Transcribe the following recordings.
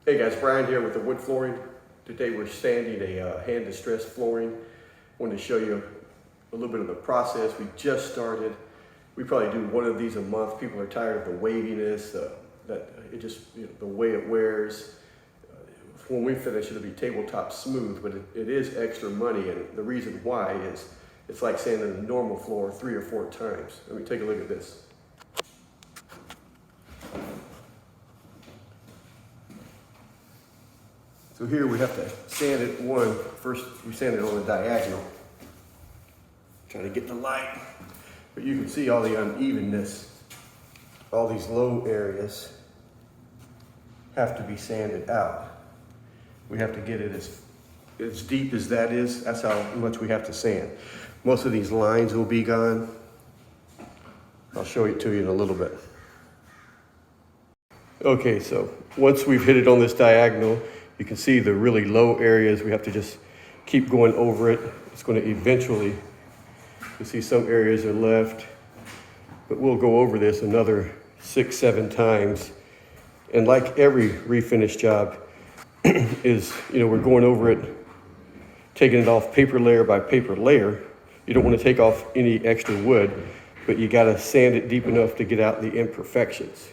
Hey guys, Brian here with the wood flooring. Today we're sanding a hand distressed flooring. I wanted to show you a little bit of the process. We just started. We probably do one of these a month. People are tired of the waviness, the way it wears. When we finish, it'll be tabletop smooth, but it is extra money, and the reason why is it's like sanding a normal floor 3 or 4 times. Let me take a look at this. So here we have to sand it first we sand it on the diagonal. Trying to get the light. But you can see all the unevenness. All these low areas have to be sanded out. We have to get it as deep as that is. That's how much we have to sand. Most of these lines will be gone. I'll show it to you in a little bit. Okay, so once we've hit it on this diagonal, you can see the really low areas. We have to just keep going over it. It's going to eventually, you see some areas are left, but we'll go over this another 6, 7 times. And like every refinish job is, we're going over it, taking it off paper layer by paper layer. You don't want to take off any extra wood, but you got to sand it deep enough to get out the imperfections.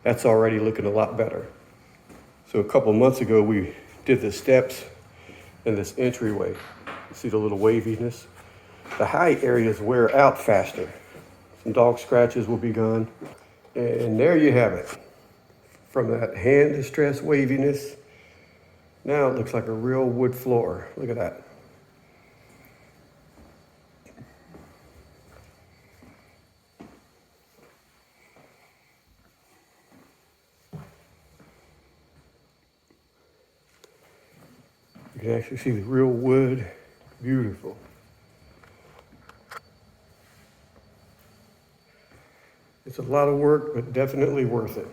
That's already looking a lot better. So a couple months ago, we did the steps and this entryway. You see the little waviness? The high areas wear out faster. Some dog scratches will be gone. And there you have it. From that hand distress waviness, now it looks like a real wood floor. Look at that. You can actually see the real wood. Beautiful. It's a lot of work, but definitely worth it.